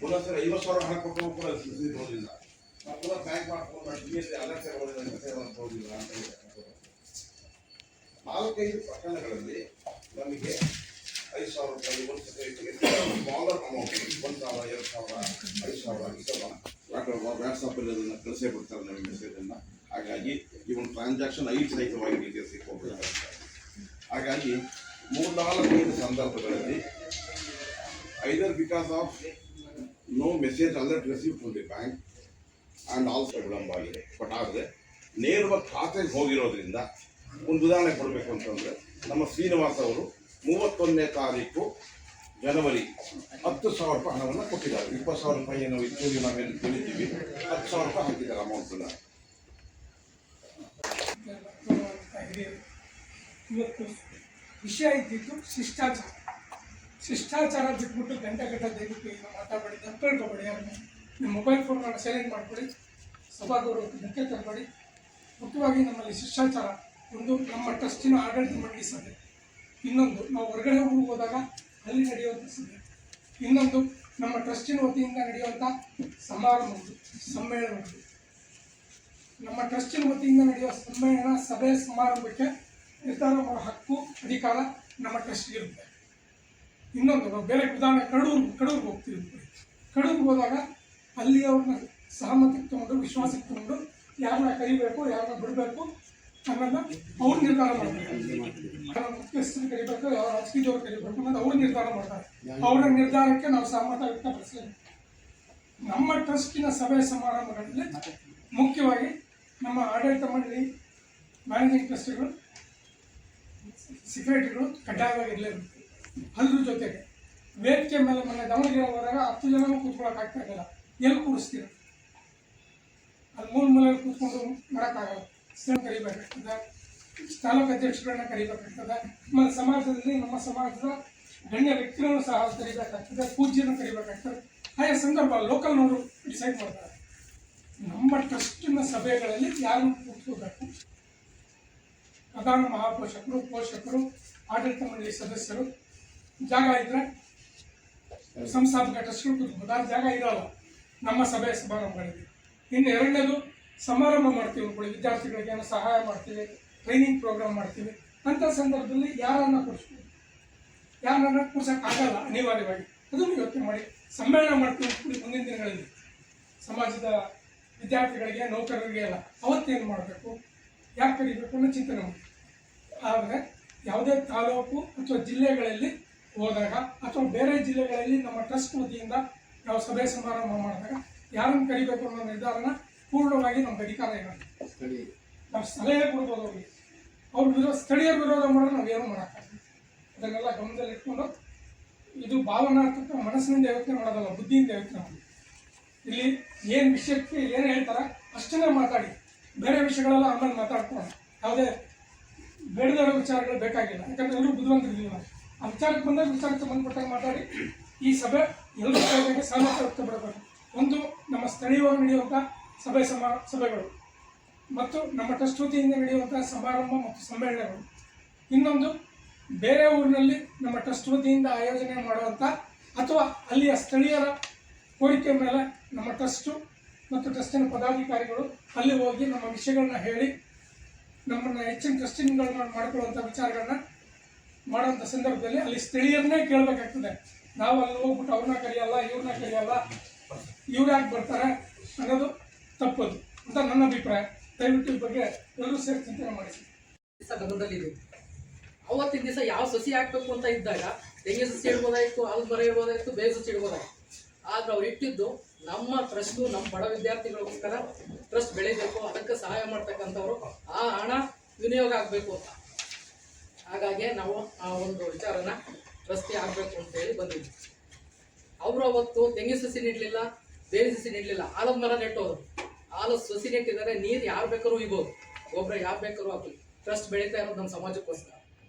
ಒಂದೊಂದ್ಸರಿ 50,000 ಹಣ ಕೊಟ್ಟು ಕೂಡ ಹೋಗಿಲ್ಲ. ನಾವು ಪುನಃ ಬ್ಯಾಂಕ್ ಮಾಡ್ಕೊಂಡು ಅಲರ್ಟ್ ಹೋಗಿಲ್ಲ ಅಂತ ಹೇಳಿ 4-5 ಪ್ರಕರಣಗಳಲ್ಲಿ ನಮಗೆ 5,000 ರೂಪಾಯಿ ಒಂದು ಸೊಸೈಟಿಗೆ ಸ್ಮಾಲರ್ ಅಮೌಂಟ್ 1,000, 2,000, 5,000 ಇಷ್ಟಲ್ಲ ವಾಟ್ಸಪ್ಪಲ್ಲಿ ಅದನ್ನು ಕಳಿಸೇ ಬಿಡ್ತಾರೆ ನಮಗೆ ಮೆಸೇಜನ್ನು. ಹಾಗಾಗಿ ಈ ಒಂದು ಟ್ರಾನ್ಸಾಕ್ಷನ್ 5 ಸಹಿತವಾಗಿ ಡೀಟೇಲ್ಸ್ ಸಿಕ್ಕೋಗ್ಬಿಡ್ತಾರೆ. ಹಾಗಾಗಿ 3-4 ಸಂದರ್ಭಗಳಲ್ಲಿ either because of no message alert received from the bank and also ವಿಳಂಬ ಆಗಿದೆ. ಬಟ್ ಆದರೆ ನೇರವಾಗಿ ಖಾತೆಗೆ ಹೋಗಿರೋದ್ರಿಂದ ಒಂದು ಉದಾಹರಣೆ ಕೊಡಬೇಕು ಅಂತಂದರೆ ನಮ್ಮ ಶ್ರೀನಿವಾಸ್ ಅವರು 31ನೇ ತಾರೀಕು ಜನವರಿ 10,000 ರೂಪಾಯಿ ಹಣವನ್ನು ಕೊಟ್ಟಿದ್ದಾರೆ. 20,000 ರೂಪಾಯಿ ಏನೋ ಇತ್ತು ನಾವೇನು ತಿಳಿತೀವಿ, 10,000 ರೂಪಾಯಿ ಹಾಕಿದ್ದಾರೆ ಅಮೌಂಟನ್ನು. ಇವತ್ತು ವಿಷಯ ಇದ್ದಿದ್ದು ಶಿಷ್ಟಾಚಾರ. ಶಿಷ್ಟಾಚಾರ ಬಿಟ್ಬಿಟ್ಟು ಗಂಟೆ ದಯವಿಟ್ಟು ಈಗ ಮಾತಾಡಬೇಡಿ, ತಪ್ಪೇಳ್ಕೊಬೇಡಿ. ಅವ್ರನ್ನ ನಿಮ್ಮ ಮೊಬೈಲ್ ಫೋನ್ಗಳನ್ನ ಸೈಲೆಂಟ್ ಮಾಡಿಕೊಡಿ, ಸಭಾಗೌರವಕ್ಕೆ ಧಕ್ಕೆ ತರಬೇಡಿ. ಮುಖ್ಯವಾಗಿ ನಮ್ಮಲ್ಲಿ ಶಿಷ್ಟಾಚಾರ ಒಂದು, ನಮ್ಮ ಟ್ರಸ್ಟಿನ ಆಡಳಿತ ಮಂಡಳಿ ಸಭೆ. ಇನ್ನೊಂದು, ನಾವು ಹೊರಗಡೆ ಹೋದಾಗ ಅಲ್ಲಿ ನಡೆಯುವಂಥ ಸಭೆ. ಇನ್ನೊಂದು, ನಮ್ಮ ಟ್ರಸ್ಟಿನ ವತಿಯಿಂದ ನಡೆಯುವಂಥ ಸಮಾರಂಭಗಳು, ಸಮ್ಮೇಳನಗಳು. ನಮ್ಮ ಟ್ರಸ್ಟಿನ ವತಿಯಿಂದ ನಡೆಯುವ ಸಮ್ಮೇಳನ, ಸಭೆ, ಸಮಾರಂಭಕ್ಕೆ ನಿರ್ಧಾರ ಮಾಡೋ ಹಕ್ಕು, ಅಧಿಕಾರ ನಮ್ಮ ಟ್ರಸ್ಟ್ಗೆ ಇರುತ್ತೆ. ಇನ್ನೊಂದು, ನಾವು ಬೇರೆ ಉದಾಹರಣೆ ಕಡೂರಿಗೆ ಹೋಗ್ತೀವಿ. ಕಡೂರಿಗೆ ಹೋದಾಗ ಅಲ್ಲಿ ಅವ್ರನ್ನ ಸಹಮತಿಗೆ ತೊಗೊಂಡು, ವಿಶ್ವಾಸಕ್ಕೆ ತೊಗೊಂಡು ಯಾರನ್ನ ಕರಿಬೇಕು, ಯಾರನ್ನ ಬಿಡಬೇಕು ಅನ್ನೋದನ್ನ ಅವ್ರು ನಿರ್ಧಾರ ಮಾಡ್ತಾರೆ. ಯಾವ ಮುಖ್ಯಸ್ಥರು ಕರಿಬೇಕು, ಯಾವ ರಾಜಕೀಯದವ್ರು ಕರಿಬೇಕು ಅನ್ನೋದು ಅವ್ರು ನಿರ್ಧಾರ ಮಾಡ್ತಾರೆ. ಅವರ ನಿರ್ಧಾರಕ್ಕೆ ನಾವು ಸಹಮತ ವ್ಯಕ್ತಪಡಿಸಲೇಬೇಕು. ನಮ್ಮ ಟ್ರಸ್ಟಿನ ಸಭೆ ಸಮಾರಂಭಗಳಲ್ಲಿ ಮುಖ್ಯವಾಗಿ ನಮ್ಮ ಆಡಳಿತ ಮಂಡಳಿ, ಮ್ಯಾನೇಜಿಂಗ್ ಟ್ರಸ್ಟಿಗಳು, ಸೆಕ್ರೆಟರಿಗಳು ಕಡ್ಡಾಯವಾಗಿರಲೇಬೇಕು. ಅದ್ರ ಜೊತೆಗೆ ವೇದಿಕೆ ಮೇಲೆ ಮೊನ್ನೆ ದಾವಣಗೆರೆ ಹೋದಾಗ 10 ಜನ ಕೂತ್ಕೊಳ್ಳೋಕ್ಕಾಗ್ತಾ ಇರಲಿಲ್ಲ. ಎಲ್ಲಿ ಕೂರಿಸ್ತೀರ? ಅಲ್ಲಿ ಮೂಲೆಯಲ್ಲಿ ಕೂತ್ಕೊಂಡು ಮಾಡೋಕ್ಕಾಗಲ್ಲ. ಕರಿಬೇಕಾಗ್ತದೆ, ತಾಲೂಕು ಅಧ್ಯಕ್ಷಗಳನ್ನ ಕರಿಬೇಕಾಗ್ತದೆ. ಆಮೇಲೆ ಸಮಾಜದಲ್ಲಿ ನಮ್ಮ ಸಮಾಜದ ಗಣ್ಯ ವ್ಯಕ್ತಿಗಳನ್ನು ಸಹ ಕರಿಬೇಕಾಗ್ತದೆ, ಪೂಜ್ಯನ ಕರಿಬೇಕಾಗ್ತದೆ. ಆಯಾ ಸಂದರ್ಭ ಲೋಕಲ್ನವರು ಡಿಸೈಡ್ ಮಾಡ್ತಾರೆ. ನಮ್ಮ ಟ್ರಸ್ಟಿನ ಸಭೆಗಳಲ್ಲಿ ಯಾರನ್ನು ಕೂತ್ಕೋಬೇಕು? ಪ್ರಧಾನ ಮಹಾಪೋಷಕರು, ಪೋಷಕರು, ಆಡಳಿತ ಮಂಡಳಿ ಸದಸ್ಯರು. ಜಾಗ ಇದ್ದರೆ ಸಂಸ್ಥಾಪಕ ಟ್ರಸ್ಟ್ಗಳು ಕೂತ್ಕೋಬೋದು. ಆ ಜಾಗ ಇರೋಲ್ಲ ನಮ್ಮ ಸಭೆ ಸಮಾರಂಭಗಳಿಗೆ. ಇನ್ನು ಎರಡನೇದು, ಸಮಾರಂಭ ಮಾಡ್ತೀವಿ ಅಂದ್ಕೊಳ್ಳಿ, ವಿದ್ಯಾರ್ಥಿಗಳಿಗೆ ಏನೋ ಸಹಾಯ ಮಾಡ್ತೀವಿ, ಟ್ರೈನಿಂಗ್ ಪ್ರೋಗ್ರಾಮ್ ಮಾಡ್ತೀವಿ. ಅಂಥ ಸಂದರ್ಭದಲ್ಲಿ ಯಾರನ್ನ ಕೂರಿಸ್ಬೋದು? ಯಾರನ್ನ ಕೂರ್ಸೋಕ್ಕಾಗಲ್ಲ ಅನಿವಾರ್ಯವಾಗಿ. ಅದನ್ನು ಯೋಚನೆ ಮಾಡಿ. ಸಮ್ಮೇಳನ ಮಾಡ್ತೀವಿ ಅಂದ್ಕೊಳ್ಳಿ, ಮುಂದಿನ ದಿನಗಳಲ್ಲಿ ಸಮಾಜದ ವಿದ್ಯಾರ್ಥಿಗಳಿಗೆ, ನೌಕರರಿಗೆ ಎಲ್ಲ ಅವತ್ತೇನು ಮಾಡಬೇಕು, ಯಾಕೆ ಕರಿಬೇಕು ಅನ್ನೋ ಚಿಂತನೆ ಮಾಡಿ. ಆದರೆ ಯಾವುದೇ ತಾಲೂಕು ಅಥವಾ ಜಿಲ್ಲೆಗಳಲ್ಲಿ ಹೋದಾಗ ಅಥವಾ ಬೇರೆ ಜಿಲ್ಲೆಗಳಲ್ಲಿ ನಮ್ಮ ಟ್ರಸ್ಟ್ ವತಿಯಿಂದ ನಾವು ಸಭೆ ಸಮಾರಂಭ ಮಾಡಿದಾಗ ಯಾರನ್ನು ಕರಿಬೇಕು ಅನ್ನೋ ನಿರ್ಧಾರನ ಪೂರ್ಣವಾಗಿ ನಮ್ಗೆ ಅಧಿಕಾರ ಇರೋದು. ನಾವು ಸಲಹೆ ಕೊಡ್ಬೋದು ಅವ್ರಿಗೆ. ಅವ್ರ ಸ್ಥಳೀಯ ವಿರೋಧ ಮಾಡಿದ್ರೆ ನಾವೇನು ಮಾಡೋಕ್ಕಾಗಲ್ಲ. ಅದನ್ನೆಲ್ಲ ಗಮನದಲ್ಲಿ ಇಟ್ಕೊಂಡು, ಇದು ಭಾವನಾತ್ಮಕ ಮನಸ್ಸಿನಿಂದ ಯೋಚನೆ ಮಾಡೋದಲ್ಲ, ಬುದ್ಧಿಯಿಂದ ಯೋಚನೆ ಮಾಡಿ. ಇಲ್ಲಿ ಏನು ವಿಷಯಕ್ಕೆ ಏನು ಹೇಳ್ತಾರೆ ಅಷ್ಟನ್ನೇ ಮಾತಾಡಿ, ಬೇರೆ ವಿಷಯಗಳೆಲ್ಲ ಆಮೇಲೆ ಮಾತಾಡ್ಕೊಂಡು ಯಾವುದೇ ಬೇಡದ ವಿಚಾರಗಳು ಬೇಕಾಗಿಲ್ಲ. ಯಾಕಂದರೆ ಎಲ್ಲರೂ ಬುದ್ಧಿವಂತರಿದ್ದೀವಿ ನಾವು. ಆ ವಿಚಾರಕ್ಕೆ ಬಂದಾಗ ವಿಚಾರಕ್ಕೆ ಸಂಬಂಧಪಟ್ಟಾಗ ಮಾತಾಡಿ ಈ ಸಭೆ ಎಲ್ಲರೂ ಸಹಮತ ವ್ಯಕ್ತಪಡಬೇಕು. ಒಂದು, ನಮ್ಮ ಸ್ಥಳೀಯವಾಗಿ ನಡೆಯುವಂಥ ಸಭೆಗಳು ಮತ್ತು ನಮ್ಮ ಟ್ರಸ್ಟ್ ವತಿಯಿಂದ ನಡೆಯುವಂಥ ಸಮಾರಂಭ ಮತ್ತು ಸಮ್ಮೇಳನಗಳು. ಇನ್ನೊಂದು, ಬೇರೆ ಊರಿನಲ್ಲಿ ನಮ್ಮ ಟ್ರಸ್ಟ್ ವತಿಯಿಂದ ಆಯೋಜನೆ ಮಾಡುವಂಥ ಅಥವಾ ಅಲ್ಲಿಯ ಸ್ಥಳೀಯರ ಕೋರಿಕೆ ಮೇಲೆ ನಮ್ಮ ಟ್ರಸ್ಟು ಮತ್ತು ಟ್ರಸ್ಟಿನ ಪದಾಧಿಕಾರಿಗಳು ಅಲ್ಲಿ ಹೋಗಿ ನಮ್ಮ ವಿಷಯಗಳನ್ನ ಹೇಳಿ ನಮ್ಮನ್ನು ಹೆಚ್ಚಿನ ಟ್ರಸ್ಟಿಂಗ್ಗಳನ್ನ ಮಾಡ್ಕೊಳ್ಳುವಂಥ ವಿಚಾರಗಳನ್ನ ಮಾಡುವಂಥ ಸಂದರ್ಭದಲ್ಲಿ ಅಲ್ಲಿ ಸ್ಥಳೀಯರನ್ನೇ ಕೇಳಬೇಕಾಗ್ತದೆ. ನಾವು ಅಲ್ಲಿ ಹೋಗ್ಬಿಟ್ಟು ಅವ್ರನ್ನ ಕರೆಯಲ್ಲ, ಇವ್ರನ್ನ ಕರೆಯಲ್ಲ, ಇವ್ರು ಯಾಕೆ ಬರ್ತಾರೆ ಅನ್ನೋದು ತಪ್ಪದು ಅಂತ ನನ್ನ ಅಭಿಪ್ರಾಯ. ದಯವಿಟ್ಟು ಈ ಬಗ್ಗೆ ಎಲ್ಲರೂ ಸೇರಿ ಚಿಂತನೆ ಮಾಡಿ. ಗಮನದಲ್ಲಿದೆ. ಅವತ್ತಿನ ದಿವಸ ಯಾವ ಸಸಿ ಹಾಕಬೇಕು ಅಂತ ಇದ್ದಾಗ ತೆಂಗಿನ ಸಸಿ ಇಡ್ಬೋದಾಯಿತು, ಅಲ್ಲಿ ಮರ ಇಡ್ಬೋದಾಯಿತು, ಬೇರೆ ಸಸಿ ಇಡ್ಬೋದಾಯಿತು. ಆದ್ರೆ ಅವ್ರು ಇಟ್ಟಿದ್ದು ನಮ್ಮ ಟ್ರಸ್ಟು, ನಮ್ಮ ಬಡ ವಿದ್ಯಾರ್ಥಿಗಳಿಗೋಸ್ಕರ ಟ್ರಸ್ಟ್ ಬೆಳೀಬೇಕು, ಅದಕ್ಕೆ ಸಹಾಯ ಮಾಡ್ತಕ್ಕಂಥವ್ರು ಆ ಹಣ ವಿನಿಯೋಗ ಆಗಬೇಕು ಅಂತ. ಹಾಗಾಗಿ ನಾವು ಆ ಒಂದು ವಿಚಾರನ ಟ್ರಸ್ಟಿ ಆಗಬೇಕು ಅಂತೇಳಿ ಬಂದಿದ್ವಿ. ಅವರು ಅವತ್ತು ತೆಂಗಿನ ಸಸಿ ನೆಡಲಿಲ್ಲ, ಬೇರೆ ಸಸಿ ನೆಡಲಿಲ್ಲ, ಆಲದ ಮರ ನೆಟ್ಟೋದು. ಆಲದ ಸಸಿ ನೆಟ್ಟಿದ್ದಾರೆ, ನೀರು ಯಾರು ಬೇಕಾದ್ರೂ ಇಬೋದು, ಗೊಬ್ಬರ ಯಾರು ಬೇಕಾದ್ರೂ ಹಾಕಿ. ಟ್ರಸ್ಟ್ ಬೆಳೀತಾ ಇರೋದು ನಮ್ಮ ಸಮಾಜಕ್ಕೋಸ್ಕರ.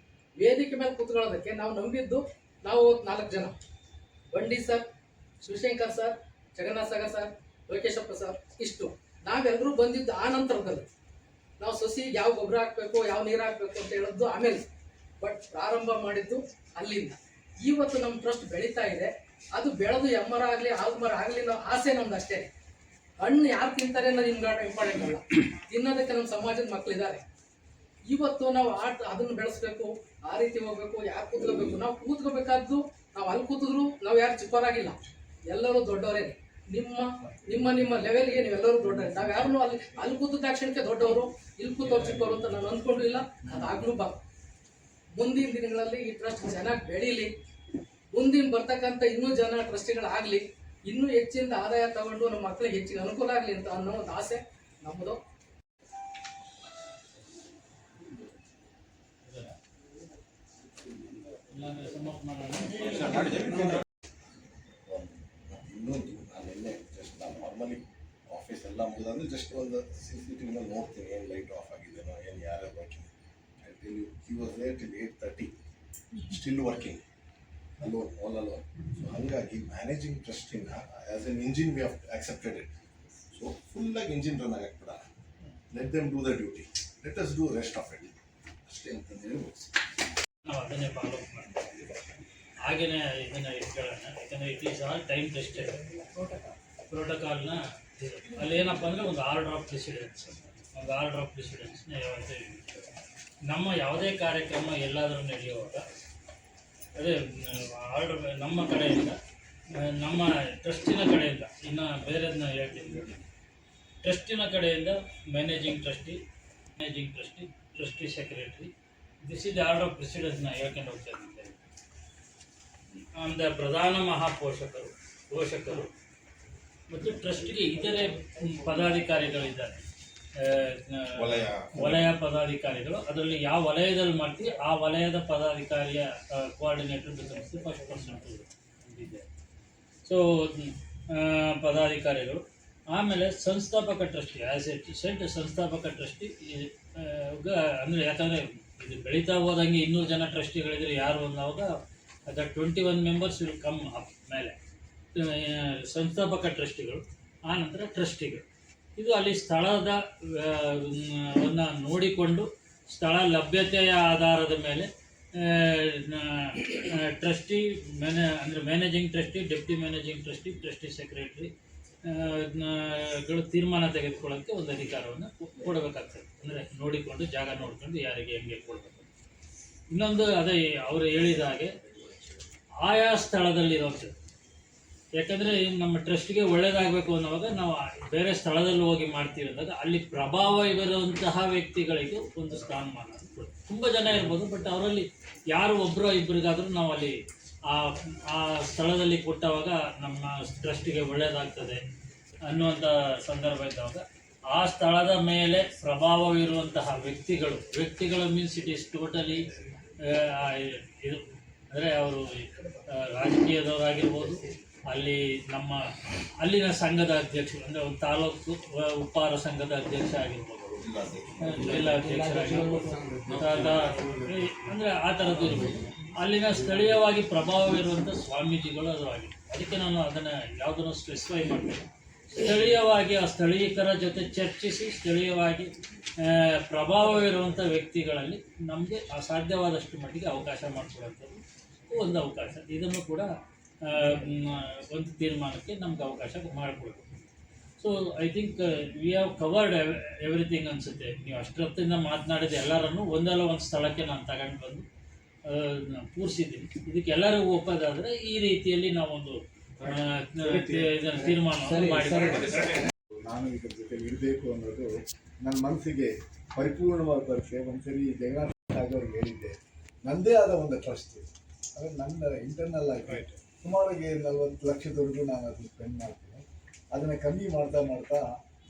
ವೇದಿಕೆ ಮೇಲೆ ಕೂತ್ಕೊಳ್ಳೋದಕ್ಕೆ ನಾವು ನಂಬಿದ್ದು, ನಾವು 4 ಜನ, ಬಂಡಿ sir, Shivashankar sir, Jagannath Sagar sir, Lokeshappa sir, ಇಷ್ಟು ನಾವೆಲ್ಲರೂ ಬಂದಿದ್ದು ಆ ನಂತರದಲ್ಲಿ. ನಾವು ಸಸಿಗೆ ಯಾವ ಗೊಬ್ಬರ ಹಾಕಬೇಕು, ಯಾವ ನೀರು ಹಾಕಬೇಕು ಅಂತ ಹೇಳೋದು ಆಮೇಲೆ. ಬಟ್ ಪ್ರಾರಂಭ ಮಾಡಿದ್ದು ಅಲ್ಲಿಂದ. ಇವತ್ತು ನಮ್ಮ ಟ್ರಸ್ಟ್ ಬೆಳೀತಾ ಇದೆ. ಅದು ಬೆಳೆದು ಎಮ್ಮರ ಆಗಲಿ ಆಲ್ಮರ ಆಗಲಿ ನಾವು ಆಸೆ ನಮ್ದು ಅಷ್ಟೇ. ಹಣ್ಣು ಯಾರು ತಿಂತಾರೆ ಅನ್ನೋದು ಇಂಪಾರ್ಟೆಂಟ್ ಅಲ್ಲ, ತಿನ್ನೋದಕ್ಕೆ ನಮ್ಮ ಸಮಾಜದ ಮಕ್ಕಳಿದ್ದಾರೆ. ಇವತ್ತು ನಾವು ಅದನ್ನು ಬೆಳೆಸ್ಬೇಕು, ಆ ರೀತಿ ಹೋಗ್ಬೇಕು. ಯಾರು ಕೂತ್ಕೋಬೇಕು, ನಾವು ಕೂತ್ಕೋಬೇಕಾದ್ದು ನಾವು ಅಲ್ಲಿ ಕೂತಿದ್ರು ನಾವು ಯಾರು ಚಿಕ್ಕವರಾಗಿಲ್ಲ, ಎಲ್ಲರೂ ದೊಡ್ಡವರೇ. ನಿಮ್ಮ ಲೆವೆಲ್ಗೆ ನೀವೆಲ್ಲರೂ ದೊಡ್ಡವರೇ. ನಾವು ಯಾರನ್ನೂ ಅಲ್ಲಿ ಕೂತ ತಕ್ಷಣಕ್ಕೆ ದೊಡ್ಡವರು, ಇಲ್ಲಿ ಕೂತವ್ರು ಚಿಕ್ಕವರು ಅಂತ ನಾನು ಅಂದ್ಕೊಂಡಿಲ್ಲ. ಅದಾಗ್ಲೂ ಮುಂದಿನ ದಿನಗಳಲ್ಲಿ ಈ ಟ್ರಸ್ಟ್ ಚೆನ್ನಾಗಿ ಬೆಳೀಲಿ, ಮುಂದಿನ ಬರ್ತಕ್ಕಂಥ ಇನ್ನೂ ಜನ ಟ್ರಸ್ಟಿಗಳಾಗಲಿ, ಇನ್ನೂ ಹೆಚ್ಚಿನ ಆದಾಯ ತಗೊಂಡು ನಮ್ಮ ಮಕ್ಕಳಿಗೆ ಹೆಚ್ಚಿಗೆ ಅನುಕೂಲ ಆಗಲಿ ಅಂತ ಅನ್ನೋ ಒಂದು ಆಸೆ ನಮ್ಮದು. ಇನ್ನೊಂದು ನಾನು ನಿನ್ನೆ ಜಸ್ಟ್ ನಾನು ನಾರ್ಮಲಿ ಆಫೀಸ್ ಎಲ್ಲ ಮುಗಿದಂದ್ರೆ ಜಸ್ಟ್ ಒಂದು CCTV ನೋಡ್ತೀನಿ, ಏನು ಲೈಟ್ ಆಫ್ ಆಗಿದೆನೋ, ಏನು ಯಾರ್ಯಾರು working. I tell you he was there till 8:30 still working alone, all alone. So ಹಾಗಾಗಿ ಮ್ಯಾನೇಜಿಂಗ್ ಟ್ರಸ್ಟಿನ as an engine we have accepted it. So ಫುಲ್ಲಾಗಿ ಇಂಜಿನ್ ರನ್ ಆಗಕ್ಬಿಡ, let them do the duty, let us do rest of it ಅಷ್ಟೇ ಅಂತಂದೇಳಿ ಮುಗಿಸಿ ನಾವು ಅದನ್ನೇ follow ಮಾಡ್ತೀವಿ. ಹಾಗೆಯೇ ಇದನ್ನು ಇಟ್ಕೊಳ್ಳೋಣ, ಯಾಕಂದರೆ it is all time tested ಪ್ರೋಟೋಕಾಲ್ನ. ಅಲ್ಲೇನಪ್ಪ ಅಂದರೆ ಒಂದು ಆರ್ಡರ್ ಆಫ್ ಪ್ರೆಸಿಡೆನ್ಸ್ನ ಯಾವತ್ತೂ ನಮ್ಮ ಯಾವುದೇ ಕಾರ್ಯಕ್ರಮ ಎಲ್ಲಾದರೂ ನಡೆಯುವಾಗ ಅದೇ ಆರ್ಡರ್ ನಮ್ಮ ಕಡೆಯಿಂದ, ನಮ್ಮ ಟ್ರಸ್ಟಿನ ಕಡೆಯಿಂದ, ಇನ್ನು ಬೇರೆದನ್ನ ಹೇಳ್ತೀನಿ. ಟ್ರಸ್ಟಿನ ಕಡೆಯಿಂದ managing trustee, trustee secretary, this is order of ಪ್ರೆಸಿಡೆನ್ಸ್ನ ಹೇಳ್ಕೊಂಡು ಹೋಗ್ತಾ ಇದ್ದಾರೆ. ಅಂದರೆ ಪ್ರಧಾನ ಪೋಷಕರು ಮತ್ತು ಟ್ರಸ್ಟ್ಗೆ ಇತರೆ ಪದಾಧಿಕಾರಿಗಳಿದ್ದಾರೆ, ವಲಯ ಪದಾಧಿಕಾರಿಗಳು. ಅದರಲ್ಲಿ ಯಾವ ವಲಯದಲ್ಲಿ ಮಾಡ್ತೀವಿ ಆ ವಲಯದ ಪದಾಧಿಕಾರಿಯ ಕೋಆರ್ಡಿನೇಟರ್ ಸಂಸ್ಥೆ ಫಸ್ಟ್ ಪರ್ಸನ್ ಇದೆ. ಸೊ ಪದಾಧಿಕಾರಿಗಳು, ಆಮೇಲೆ ಸಂಸ್ಥಾಪಕ ಟ್ರಸ್ಟಿ, ಆ್ಯಸ್ ಎ ಸೆಡ್ ಸಂಸ್ಥಾಪಕ ಟ್ರಸ್ಟಿ ಅಂದರೆ ಯಾಕಂದರೆ ಇದು ಬೆಳೀತಾ ಹೋದಂಗೆ 200 ಜನ ಟ್ರಸ್ಟಿಗಳಿದ್ರೆ ಯಾರು ಅನ್ನೋವಾಗ ಅದ 21 ಮೆಂಬರ್ಸ್ ವಿಲ್ ಕಮ್ ಅಪ್ ಮೇಲೆ ಸಂಸ್ಥಾಪಕ ಟ್ರಸ್ಟಿಗಳು, ಆನಂತರ ಟ್ರಸ್ಟಿಗಳು. ಇದು ಅಲ್ಲಿ ಸ್ಥಳದ ನೋಡಿಕೊಂಡು ಸ್ಥಳ ಲಭ್ಯತೆಯ ಆಧಾರದ ಮೇಲೆ ಟ್ರಸ್ಟಿ ಅಂದರೆ managing trustee, deputy managing trustee, trustee secretary ಗಳು ತೀರ್ಮಾನ ತೆಗೆದುಕೊಳ್ಳೋಕ್ಕೆ ಒಂದು ಅಧಿಕಾರವನ್ನು ಕೊಡಬೇಕಾಗ್ತದೆ. ಅಂದರೆ ನೋಡಿಕೊಂಡು ಜಾಗ ನೋಡಿಕೊಂಡು ಯಾರಿಗೆ ಹೆಂಗೆ ಕೊಡಬೇಕು. ಇನ್ನೊಂದು ಅದೇ ಅವರು ಹೇಳಿದ ಹಾಗೆ ಆಯಾ ಸ್ಥಳದಲ್ಲಿರೋದು, ಯಾಕಂದರೆ ನಮ್ಮ ಟ್ರಸ್ಟ್ಗೆ ಒಳ್ಳೆಯದಾಗಬೇಕು ಅನ್ನೋವಾಗ ನಾವು ಬೇರೆ ಸ್ಥಳದಲ್ಲಿ ಹೋಗಿ ಮಾಡ್ತೀವಿ ಅಂದಾಗ ಅಲ್ಲಿ ಪ್ರಭಾವ ಇರುವಂತಹ ವ್ಯಕ್ತಿಗಳಿಗೆ ಒಂದು ಸ್ಥಾನಮಾನ ತುಂಬ ಜನ ಇರ್ಬೋದು, ಬಟ್ ಅವರಲ್ಲಿ ಯಾರು ಒಬ್ಬರೋ ಇಬ್ಬರಿಗಾದರೂ ನಾವು ಅಲ್ಲಿ ಆ ಸ್ಥಳದಲ್ಲಿ ಕೊಟ್ಟವಾಗ ನಮ್ಮ ಟ್ರಸ್ಟಿಗೆ ಒಳ್ಳೆಯದಾಗ್ತದೆ ಅನ್ನುವಂಥ ಸಂದರ್ಭ ಇದ್ದಾಗ ಆ ಸ್ಥಳದ ಮೇಲೆ ಪ್ರಭಾವವಿರುವಂತಹ ವ್ಯಕ್ತಿಗಳು ಮೀನ್ಸ್ ಇಟ್ ಈಸ್ ಟೋಟಲಿ ಇದು ಅಂದರೆ ಅವರು ರಾಜಕೀಯದವರಾಗಿರ್ಬೋದು, ಅಲ್ಲಿನ ಸಂಘದ ಅಧ್ಯಕ್ಷರು ಅಂದರೆ ಒಂದು ತಾಲೂಕು ಉಪಹಾರ ಸಂಘದ ಅಧ್ಯಕ್ಷ ಆಗಿರ್ಬೋದು, ಜಿಲ್ಲಾಧ್ಯಕ್ಷರಾಗಿರ್ಬೋದು, ಅಂದರೆ ಆ ಥರದ್ದು ಇರ್ಬೋದು. ಅಲ್ಲಿನ ಸ್ಥಳೀಯವಾಗಿ ಪ್ರಭಾವವಿರುವಂಥ ಸ್ವಾಮೀಜಿಗಳು ಅದು ಆಗಿದೆ. ಅದಕ್ಕೆ ನಾನು ಅದನ್ನು ಯಾವುದನ್ನು ಸ್ಪೆಸಿಫೈ ಮಾಡ್ತೇನೆ. ಸ್ಥಳೀಯವಾಗಿ ಆ ಸ್ಥಳೀಯರ ಜೊತೆ ಚರ್ಚಿಸಿ ಸ್ಥಳೀಯವಾಗಿ ಪ್ರಭಾವವಿರುವಂಥ ವ್ಯಕ್ತಿಗಳಲ್ಲಿ ನಮಗೆ ಸಾಧ್ಯವಾದಷ್ಟು ಮಟ್ಟಿಗೆ ಅವಕಾಶ ಮಾಡಿಕೊಡುವಂಥದ್ದು ಒಂದು ಅವಕಾಶ. ಇದನ್ನು ಕೂಡ ಒಂದು ತೀರ್ಮಾನಕ್ಕೆ ನಮ್ಗೆ ಅವಕಾಶ ಮಾಡಿಕೊಡ್ಬೇಕು. So I think we have covered everything ಅನಿಸುತ್ತೆ. ನೀವು ಅಷ್ಟೊತ್ತಿಂದ ಮಾತನಾಡಿದ ಎಲ್ಲರನ್ನೂ ಒಂದಲ್ಲ ಒಂದು ಸ್ಥಳಕ್ಕೆ ನಾನು ತಗೊಂಡು ಬಂದು ಪೂರಿಸಿದ್ದೀನಿ. ಇದಕ್ಕೆ ಎಲ್ಲರಿಗೂ ಒಪ್ಪೋದಾದರೆ ಈ ರೀತಿಯಲ್ಲಿ ನಾವೊಂದು ಇದನ್ನು ತೀರ್ಮಾನವನ್ನು ಮಾಡಿದ್ದೀವಿ. ನಾನು ಇದ್ರ ಜೊತೆ ಇರಬೇಕು ಅನ್ನೋದು ನನ್ನ ಮನಸ್ಸಿಗೆ ಪರಿಪೂರ್ಣವಾಗಿ ಬರುತ್ತೆ. ಒಂದ್ಸರಿ ಜಗನ್ನಾಥ ಅವ್ರಿಗೆ ಹೇಳಿದ್ದೆ, ನನ್ನದೇ ಆದ ಒಂದು ಟ್ರಸ್ಟ್, ಅಂದರೆ ನನ್ನ ಇಂಟರ್ನಲ್ ಆಗಿ ಸುಮಾರಿಗೆ 40 ಲಕ್ಷದವರೆಗೂ ನಾನು ಅದನ್ನು ಸ್ಪೆಂಡ್ ಮಾಡ್ತೀನಿ. ಅದನ್ನು ಕಮ್ಮಿ ಮಾಡ್ತಾ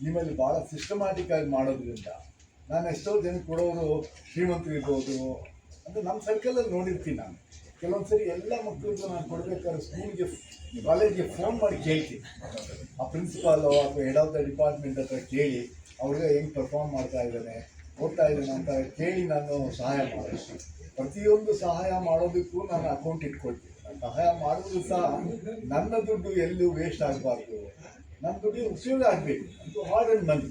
ನಿಮ್ಮಲ್ಲಿ ಭಾಳ ಸಿಸ್ಟಮ್ಯಾಟಿಕ್ ಆಗಿ ಮಾಡೋದ್ರಿಂದ ನಾನು ಎಷ್ಟೋ ಜನಕ್ಕೆ ಕೊಡೋರು ಶ್ರೀಮಂತರು ಇರ್ಬೋದು. ಅಂದರೆ ನಮ್ಮ ಸರ್ಕಲಲ್ಲಿ ನೋಡಿರ್ತೀನಿ ನಾನು ಕೆಲವೊಂದು ಸರಿ ಎಲ್ಲ ಮಕ್ಕಳಿಗೂ ನಾನು ಕೊಡಬೇಕಾದ್ರೆ ಸ್ಕೂಲ್ಗೆ ಕಾಲೇಜ್ಗೆ ಫೋನ್ ಮಾಡಿ ಕೇಳ್ತೀನಿ, ಆ ಪ್ರಿನ್ಸಿಪಾಲು ಅಥವಾ ಹೆಡ್ ಆಫ್ ದ ಡಿಪಾರ್ಟ್ಮೆಂಟ್ ಹತ್ರ ಕೇಳಿ ಅವ್ರಿಗೆ ಹೆಂಗೆ ಪರ್ಫಾರ್ಮ್ ಮಾಡ್ತಾ ಇದ್ದಾನೆ ಓದ್ತಾ ಇದ್ದಾನೆ ಅಂತ ಕೇಳಿ ನಾನು ಸಹಾಯ ಮಾಡ್ತೀನಿ. ಪ್ರತಿಯೊಂದು ಸಹಾಯ ಮಾಡೋದಕ್ಕೂ ನಾನು ಅಕೌಂಟ್ ಇಟ್ಕೊಳ್ತೀನಿ. ನಾನು ಸಹಾಯ ಮಾಡೋದು ಸಹ ನನ್ನ ದುಡ್ಡು ಎಲ್ಲೂ ವೇಸ್ಟ್ ಆಗಬಾರ್ದು, ನನ್ನ ದುಡ್ಡಿಗೆ ಉಪಯೋಗ ಆಗಬೇಕು. ಅದು ಹಾರ್ಡ್ ಆ್ಯಂಡ್ ಮನಿ,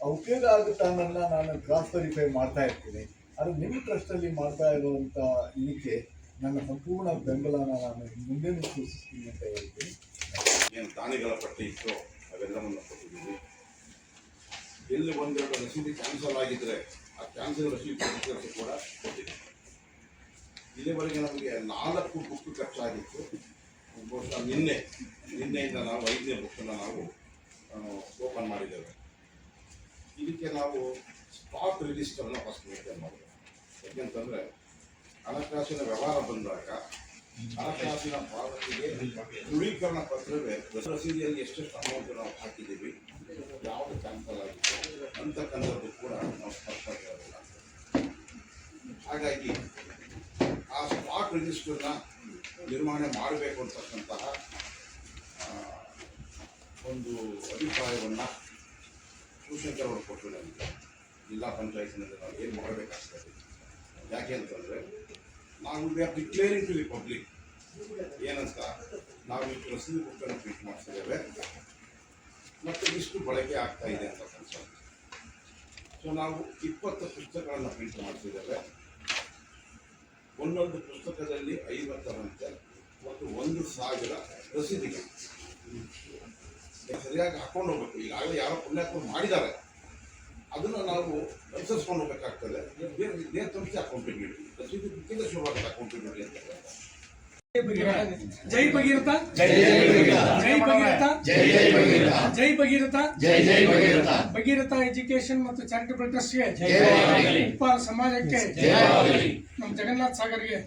ಆ ಉಪಯೋಗ ಆಗುತ್ತಾ ಅನ್ನೋದನ್ನ ನಾನು ಕ್ರಾಸ್ ವೆರಿಫೈ ಮಾಡ್ತಾ ಇರ್ತೀನಿ. ಅದು ನಿಮ್ಮ ಟ್ರಸ್ಟಲ್ಲಿ ಮಾಡ್ತಾ ಇರುವಂಥ ಇದಕ್ಕೆ ನನ್ನ ಸಂಪೂರ್ಣ ಬೆಂಬಲನ ನಾನು ಮುಂದೆನೂ ಸೂಚಿಸ್ತೀನಿ ಅಂತ ಹೇಳ್ತೀನಿ. ಏನು ದಾನಿಗಳ ಪಟ್ಟಿ ಇತ್ತು ಅವೆಲ್ಲವನ್ನು ಕೊಟ್ಟಿದ್ದೀವಿ. ಎಲ್ಲಿ ಒಂದೆರಡು ರಸೀದಿ ಕ್ಯಾನ್ಸಲ್ ಆಗಿದ್ರೆ ಆ ಕ್ಯಾನ್ಸಲ್ ರಸೀದಿ ಕೂಡ ಕೊಟ್ಟಿದ್ದೀವಿ. ಇಲ್ಲಿವರೆಗೆ ನಮಗೆ 4 ಬುಕ್ ಖರ್ಚಾಗಿತ್ತು. ಬಹುಶಃ ನಿನ್ನೆಯಿಂದ ನಾವು 5ನೇ ಬುಕ್ಕನ್ನು ನಾವು ಓಪನ್ ಮಾಡಿದ್ದೇವೆ. ಇದಕ್ಕೆ ನಾವು ಸ್ಟಾಕ್ ರಿಜಿಸ್ಟರ್ನ ಫಸ್ಟ್ ಮೇಂಟೈನ್ ಮಾಡಬೇಕು. ಯಾಕೆಂತಂದರೆ ಹಣಕಾಸಿನ ವ್ಯವಹಾರ ಬಂದಾಗ ಹಣಕಾಸಿನ ಪಾವತಿಗೆ ದೃಢೀಕರಣ ಪತ್ರವೇ ರಸೀದಿಯಲ್ಲಿ ಎಷ್ಟೆಷ್ಟು ಅಮೌಂಟ್ ನಾವು ಹಾಕಿದ್ದೀವಿ, ಯಾವುದು ಕ್ಯಾನ್ಸಲ್ ಆಗಿದೆ ಅಂತಕ್ಕಂಥದ್ದು ಕೂಡ ನಾವು ಸ್ಪಷ್ಟವಾಗಿರಬೇಕು. ಹಾಗಾಗಿ ಆ ಸ್ಟಾಕ್ ರಿಜಿಸ್ಟರ್ನ ನಿರ್ವಹಣೆ ಮಾಡಬೇಕು ಅಂತಕ್ಕಂತಹ ಒಂದು ಅಭಿಪ್ರಾಯವನ್ನು ಶಿವಶಂಕರ್ ಕೊಟ್ಟರು ನಮಗೆ. ಜಿಲ್ಲಾ ಪಂಚಾಯತ್ನಲ್ಲಿ ನಾವು ಏನು ಮಾಡಬೇಕಾಗ್ತದೆ, ಯಾಕೆ ಅಂತಂದರೆ ನಾವು we are declaring to the public ಏನಂತ ನಾವು ಇಷ್ಟು ರಸೀದಿ ಬುಕ್ಕನ್ನು ಪ್ರಿಂಟ್ ಮಾಡಿಸಿದ್ದೇವೆ ಮತ್ತು ಇಷ್ಟು ಬಳಕೆ ಆಗ್ತಾ ಇದೆ ಅಂತ ಕನ್ಸಲ್ಟ್. ಸೊ ನಾವು 20 ಪುಸ್ತಕಗಳನ್ನು ಪ್ರಿಂಟ್ ಮಾಡಿಸಿದ್ದೇವೆ. ಒಂದೊಂದು ಪುಸ್ತಕದಲ್ಲಿ 50ರಂತೆ ಮತ್ತು 1000 ರಸೀದಿಗಳು ಸರಿಯಾಗಿ ಹಾಕೊಂಡು ಹೋಗ್ಬೇಕು. ಈಗಾಗಲೇ ಯಾರೋ ಪುಣ್ಯಾತ್ಮರು ಮಾಡಿದ್ದಾರೆ, ಅದನ್ನು ನಾವು ಅನುಸರಿಸ್ಕೊಂಡು ಹೋಗ್ಬೇಕಾಗ್ತದೆ. ಇದೇ ಸಂಸ್ಥೆ ಅಕೌಂಟಬಿಲಿಟಿ, ರಸೀದಿ ಬುಕ್ಕಿಂದ ಶುರುವಾಗುತ್ತೆ ಅಕೌಂಟಬಿಲಿಟಿ ಅಂತ. ಜೈ ಭಗೀರಥ, ಜೈ ಭಗೀರಥ, ಜೈ ಭಗೀರಥ, ಭಗೀರಥ ಎಜುಕೇಶನ್ ಮತ್ತು ಚಾರಿಟಬಲ್ ಟ್ರಸ್ಟ್ಗೆ, ಉಪ್ಪಾರ ಸಮಾಜಕ್ಕೆ, ನಮ್ಮ ಜಗನ್ನಾಥ್ ಸಾಗರ್ಗೆ